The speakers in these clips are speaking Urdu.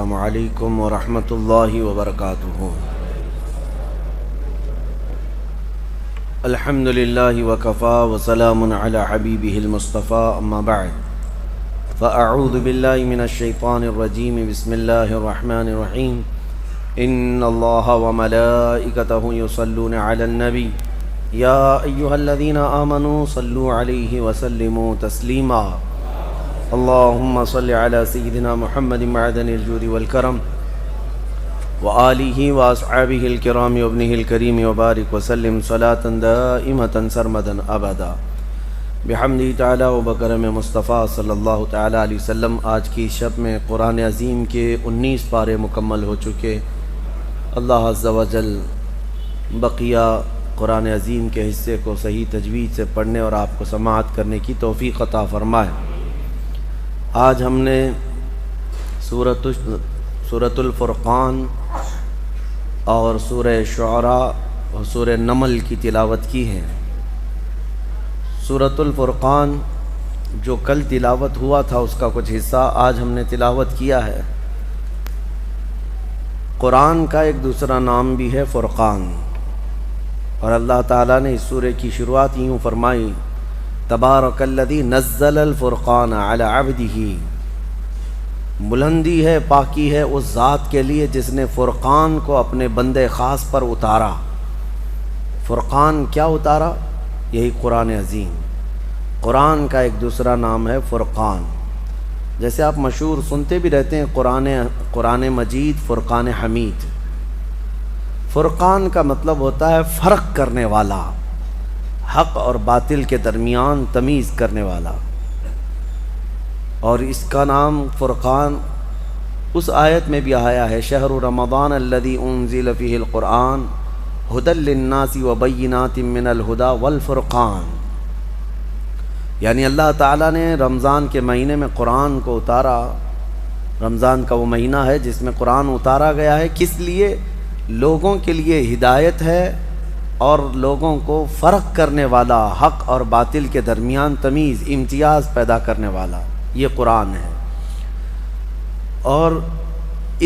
السلام علیکم ورحمۃ اللہ وبرکاتہ۔ الحمد للہ وکفا وسلام علی حبیبہ المصطفیٰ، اما بعد فاعوذ باللہ من الشیطان الرجیم، بسم اللہ الرحمن الرحیم۔ ان اللہ وملائکتہ یصلون علی النبی یا ایہا الذین آمنوا صلوا علیہ وسلموا تسلیما۔ اللہم صل علی سیدنا محمد معدن الجود والکرم وآلہ واصحابہ الکرام وابنہ الکریم وبارک وسلم صلاة دائمة سرمدا ابدا بحمدہ تعالی وبکرم مصطفیٰ صلی اللہ تعالی علیہ وسلم۔ آج کی شب میں قرآن عظیم کے 19 پارے مکمل ہو چکے۔ اللہ عز و جل بقیہ قرآن عظیم کے حصے کو صحیح تجوید سے پڑھنے اور آپ کو سماعت کرنے کی توفیق عطا فرمائے۔ آج ہم نے سورۃ الفرقان اور سورہ شعراء اور سورہ نمل کی تلاوت کی ہے۔ سورۃ الفرقان جو کل تلاوت ہوا تھا اس کا کچھ حصہ آج ہم نے تلاوت کیا ہے۔ قرآن کا ایک دوسرا نام بھی ہے فرقان، اور اللہ تعالیٰ نے اس سورہ کی شروعات یوں فرمائی، تبارک الذی نزل الفرقان علی عبدہ۔ بلندی ہے، پاکی ہے اس ذات کے لیے جس نے فرقان کو اپنے بندے خاص پر اتارا۔ فرقان کیا اتارا؟ یہی قرآن عظیم۔ قرآن کا ایک دوسرا نام ہے فرقان۔ جیسے آپ مشہور سنتے بھی رہتے ہیں قرآن مجید، فرقان حمید۔ فرقان کا مطلب ہوتا ہے فرق کرنے والا، حق اور باطل کے درمیان تمیز کرنے والا، اور اس کا نام فرقان اس آیت میں بھی آیا ہے، شہر رمضان الذی انزل فیہ القرآن ھدی للناس وبینات من الھدی والفرقان۔ یعنی اللہ تعالیٰ نے رمضان کے مہینے میں قرآن کو اتارا۔ رمضان کا وہ مہینہ ہے جس میں قرآن اتارا گیا ہے، کس لیے؟ لوگوں کے لیے ہدایت ہے اور لوگوں کو فرق کرنے والا، حق اور باطل کے درمیان تمیز، امتیاز پیدا کرنے والا، یہ قرآن ہے۔ اور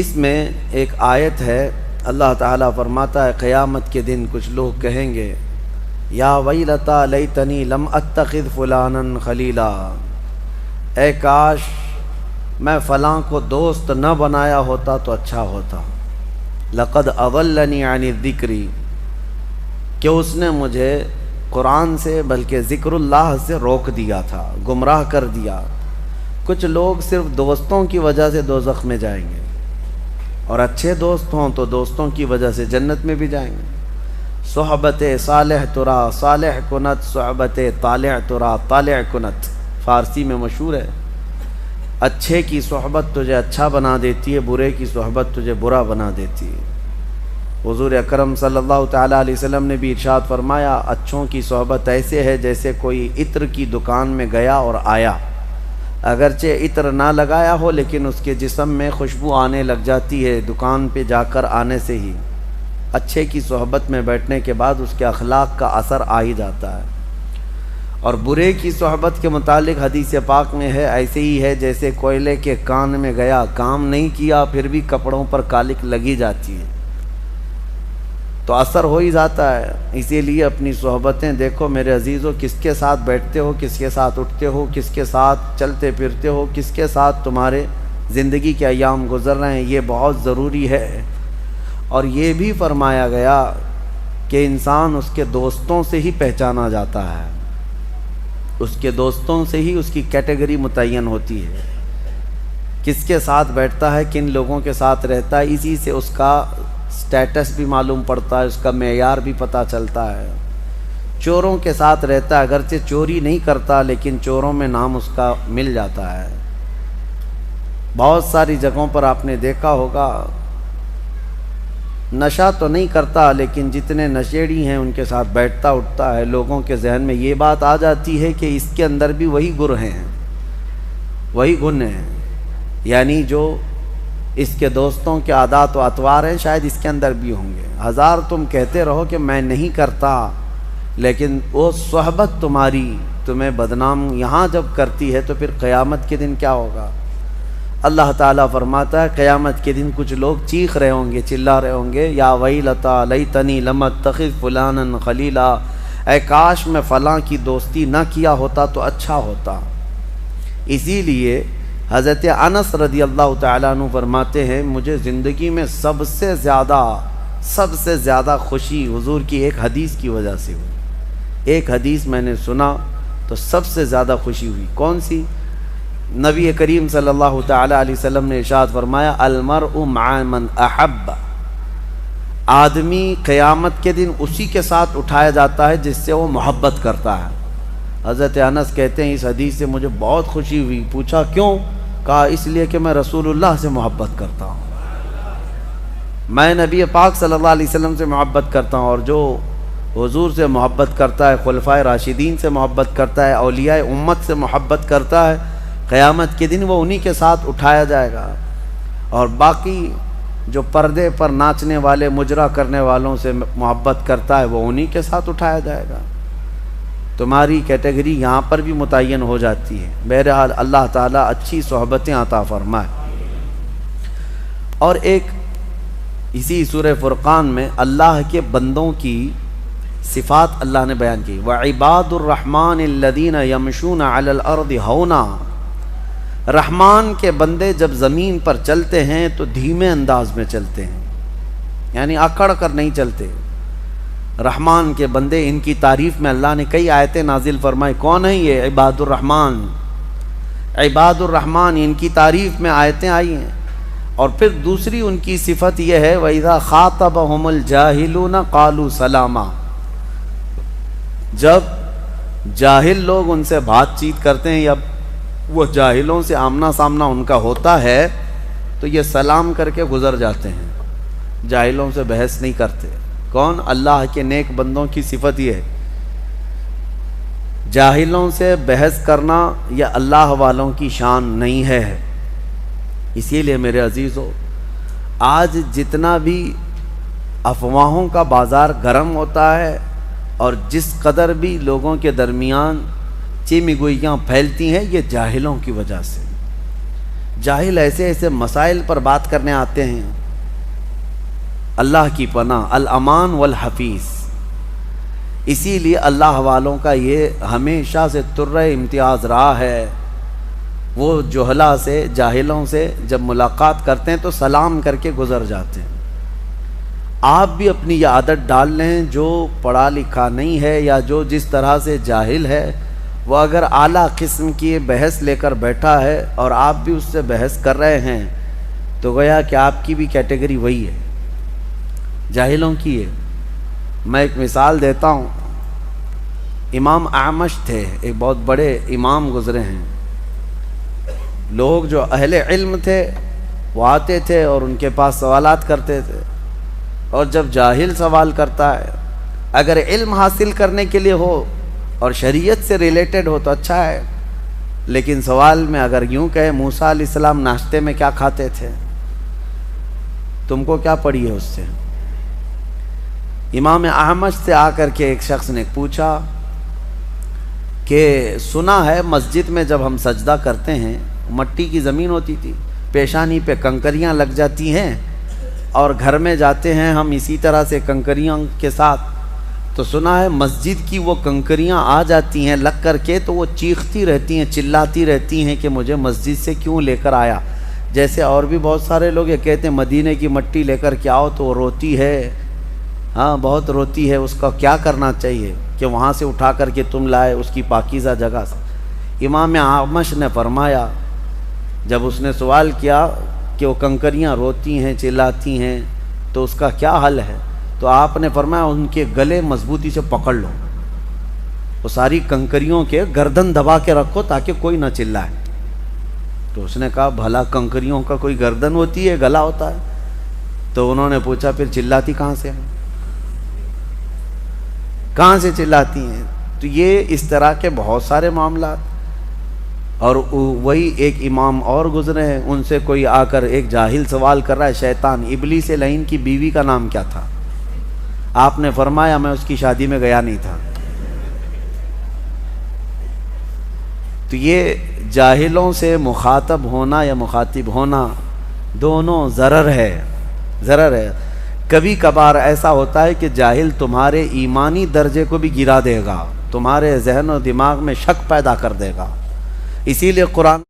اس میں ایک آیت ہے، اللہ تعالیٰ فرماتا ہے قیامت کے دن کچھ لوگ کہیں گے، یا ویلتا لیتنی لم اتخذ فلانا خلیلا، اے کاش میں فلاں کو دوست نہ بنایا ہوتا تو اچھا ہوتا۔ لقد اضلنی عن الذکر، کہ اس نے مجھے قرآن سے بلکہ ذکر اللہ سے روک دیا تھا، گمراہ کر دیا۔ کچھ لوگ صرف دوستوں کی وجہ سے دوزخ میں جائیں گے، اور اچھے دوست ہوں تو دوستوں کی وجہ سے جنت میں بھی جائیں گے۔ صحبت صالح ترا صالح کنت، صحبت طالع ترا طالع کنت، فارسی میں مشہور ہے۔ اچھے کی صحبت تجھے اچھا بنا دیتی ہے، برے کی صحبت تجھے برا بنا دیتی ہے۔ حضور اکرم صلی اللہ تعالیٰ علیہ وسلم نے بھی ارشاد فرمایا، اچھوں کی صحبت ایسے ہے جیسے کوئی عطر کی دکان میں گیا اور آیا، اگرچہ عطر نہ لگایا ہو لیکن اس کے جسم میں خوشبو آنے لگ جاتی ہے دکان پہ جا کر آنے سے ہی۔ اچھے کی صحبت میں بیٹھنے کے بعد اس کے اخلاق کا اثر آ ہی جاتا ہے۔ اور برے کی صحبت کے متعلق حدیث پاک میں ہے، ایسے ہی ہے جیسے کوئلے کے کان میں گیا، کام نہیں کیا پھر بھی کپڑوں پر کالک لگی جاتی ہے، تو اثر ہو ہی جاتا ہے۔ اسی لیے اپنی صحبتیں دیکھو میرے عزیزو، کس کے ساتھ بیٹھتے ہو، کس کے ساتھ اٹھتے ہو، کس کے ساتھ چلتے پھرتے ہو، کس کے ساتھ تمہارے زندگی کے ایام گزر رہے ہیں، یہ بہت ضروری ہے۔ اور یہ بھی فرمایا گیا کہ انسان اس کے دوستوں سے ہی پہچانا جاتا ہے، اس کے دوستوں سے ہی اس کی کیٹیگری متعین ہوتی ہے، کس کے ساتھ بیٹھتا ہے، کن لوگوں کے ساتھ رہتا ہے، اسی سے اس کا سٹیٹس بھی معلوم پڑتا ہے، اس کا معیار بھی پتہ چلتا ہے۔ چوروں کے ساتھ رہتا ہے، اگرچہ چوری نہیں کرتا لیکن چوروں میں نام اس کا مل جاتا ہے۔ بہت ساری جگہوں پر آپ نے دیکھا ہوگا، نشہ تو نہیں کرتا لیکن جتنے نشیڑی ہیں ان کے ساتھ بیٹھتا اٹھتا ہے، لوگوں کے ذہن میں یہ بات آ جاتی ہے کہ اس کے اندر بھی وہی گر ہیں، وہی گن ہیں، یعنی جو اس کے دوستوں کے عادات و اطوار ہیں شاید اس کے اندر بھی ہوں گے۔ ہزار تم کہتے رہو کہ میں نہیں کرتا، لیکن وہ صحبت تمہاری تمہیں بدنام یہاں جب کرتی ہے تو پھر قیامت کے دن کیا ہوگا؟ اللہ تعالیٰ فرماتا ہے قیامت کے دن کچھ لوگ چیخ رہے ہوں گے، چلا رہے ہوں گے، یا ویلتا لیتنی لم اتخذ فلانا خلیلا، اے کاش میں فلاں کی دوستی نہ کیا ہوتا تو اچھا ہوتا۔ اسی لیے حضرت انس رضی اللہ تعالیٰ عنہ فرماتے ہیں مجھے زندگی میں سب سے زیادہ خوشی حضور کی ایک حدیث کی وجہ سے ہوئی۔ ایک حدیث میں نے سنا تو سب سے زیادہ خوشی ہوئی۔ کون سی؟ نبی کریم صلی اللہ تعالیٰ علیہ وسلم نے ارشاد فرمایا المرء مع من احب، آدمی قیامت کے دن اسی کے ساتھ اٹھایا جاتا ہے جس سے وہ محبت کرتا ہے۔ حضرت انس کہتے ہیں اس حدیث سے مجھے بہت خوشی ہوئی۔ پوچھا کیوں؟ کہا اس لیے کہ میں رسول اللہ سے محبت کرتا ہوں، میں نبی پاک صلی اللہ علیہ وسلم سے محبت کرتا ہوں، اور جو حضور سے محبت کرتا ہے، خلفائے راشدین سے محبت کرتا ہے، اولیاء امت سے محبت کرتا ہے، قیامت کے دن وہ انہی کے ساتھ اٹھایا جائے گا۔ اور باقی جو پردے پر ناچنے والے، مجرا کرنے والوں سے محبت کرتا ہے وہ انہی کے ساتھ اٹھایا جائے گا۔ تمہاری کیٹیگری یہاں پر بھی متعین ہو جاتی ہے۔ بہرحال اللہ تعالیٰ اچھی صحبتیں عطا فرمائے۔ اور ایک اسی سورہ فرقان میں اللہ کے بندوں کی صفات اللہ نے بیان کی، وَعِبَادُ الرَّحْمَنِ الَّذِينَ يَمْشُونَ عَلَى الْأَرْضِ هَوْنًا، رحمان کے بندے جب زمین پر چلتے ہیں تو دھیمے انداز میں چلتے ہیں، یعنی اکڑ کر نہیں چلتے۔ رحمان کے بندے، ان کی تعریف میں اللہ نے کئی آیتیں نازل فرمائی۔ کون ہیں یہ؟ عباد الرحمن۔ عباد الرحمن ان کی تعریف میں آیتیں آئی ہیں۔ اور پھر دوسری ان کی صفت یہ ہے وَإِذَا خَاطَبَهُمُ الْجَاهِلُونَ قَالُوا سَلَامًا، جب جاہل لوگ ان سے بات چیت کرتے ہیں یا وہ جاہلوں سے آمنا سامنا ان کا ہوتا ہے تو یہ سلام کر کے گزر جاتے ہیں، جاہلوں سے بحث نہیں کرتے۔ کون؟ اللہ کے نیک بندوں کی صفت یہ ہے۔ جاہلوں سے بحث کرنا یہ اللہ والوں کی شان نہیں ہے۔ اسی لیے میرے عزیزو، آج جتنا بھی افواہوں کا بازار گرم ہوتا ہے اور جس قدر بھی لوگوں کے درمیان چیمی گوئیاں پھیلتی ہیں، یہ جاہلوں کی وجہ سے۔ جاہل ایسے ایسے مسائل پر بات کرنے آتے ہیں، اللہ کی پناہ، الامان والحفیظ۔ اسی لیے اللہ والوں کا یہ ہمیشہ سے طرہ امتیاز رہا ہے، وہ جہلا سے، جاہلوں سے جب ملاقات کرتے ہیں تو سلام کر کے گزر جاتے ہیں۔ آپ بھی اپنی یہ عادت ڈال لیں، جو پڑھا لکھا نہیں ہے یا جو جس طرح سے جاہل ہے، وہ اگر اعلیٰ قسم کی بحث لے کر بیٹھا ہے اور آپ بھی اس سے بحث کر رہے ہیں تو گویا کہ آپ کی بھی کیٹیگری وہی ہے، جاہلوں کی ہے۔ میں ایک مثال دیتا ہوں۔ امام اعمش تھے، ایک بہت بڑے امام گزرے ہیں۔ لوگ جو اہل علم تھے وہ آتے تھے اور ان کے پاس سوالات کرتے تھے، اور جب جاہل سوال کرتا ہے، اگر علم حاصل کرنے کے لیے ہو اور شریعت سے ریلیٹڈ ہو تو اچھا ہے، لیکن سوال میں اگر یوں کہے موسیٰ علیہ السلام ناشتے میں کیا کھاتے تھے، تم کو کیا پڑی ہے اس سے؟ امام احمد سے آ کر کے ایک شخص نے پوچھا کہ سنا ہے مسجد میں جب ہم سجدہ کرتے ہیں مٹی کی زمین ہوتی تھی، پیشانی پہ کنکریاں لگ جاتی ہیں، اور گھر میں جاتے ہیں ہم اسی طرح سے کنکریاں کے ساتھ، تو سنا ہے مسجد کی وہ کنکریاں آ جاتی ہیں لگ کر کے تو وہ چیختی رہتی ہیں، چلاتی رہتی ہیں کہ مجھے مسجد سے کیوں لے کر آیا۔ جیسے اور بھی بہت سارے لوگ یہ کہتے ہیں مدینے کی مٹی لے کر کے آؤ تو وہ روتی ہے، ہاں بہت روتی ہے، اس کا کیا کرنا چاہیے کہ وہاں سے اٹھا کر کے تم لائے اس کی پاکیزہ جگہ سے۔ امام اعمش نے فرمایا، جب اس نے سوال کیا کہ وہ کنکریاں روتی ہیں، چلاتی ہیں، تو اس کا کیا حل ہے، تو آپ نے فرمایا ان کے گلے مضبوطی سے پکڑ لو، وہ ساری کنکریوں کے گردن دبا کے رکھو تاکہ کوئی نہ چلائے۔ تو اس نے کہا بھلا کنکریوں کا کوئی گردن ہوتی ہے، گلا ہوتا ہے؟ تو انہوں نے پوچھا پھر چلاتی کہاں سے ہیں، کہاں سے چلاتی ہیں؟ تو یہ اس طرح کے بہت سارے معاملات۔ اور وہی ایک امام اور گزرے ہیں، ان سے کوئی آ کر ایک جاہل سوال کر رہا ہے، شیطان ابلیس لعین کی بیوی کا نام کیا تھا؟ آپ نے فرمایا میں اس کی شادی میں گیا نہیں تھا۔ تو یہ جاہلوں سے مخاطب ہونا یا مخاطب ہونا دونوں ضرر ہے. کبھی کبھار ایسا ہوتا ہے کہ جاہل تمہارے ایمانی درجے کو بھی گرا دے گا، تمہارے ذہن و دماغ میں شک پیدا کر دے گا. اسی لیے قرآن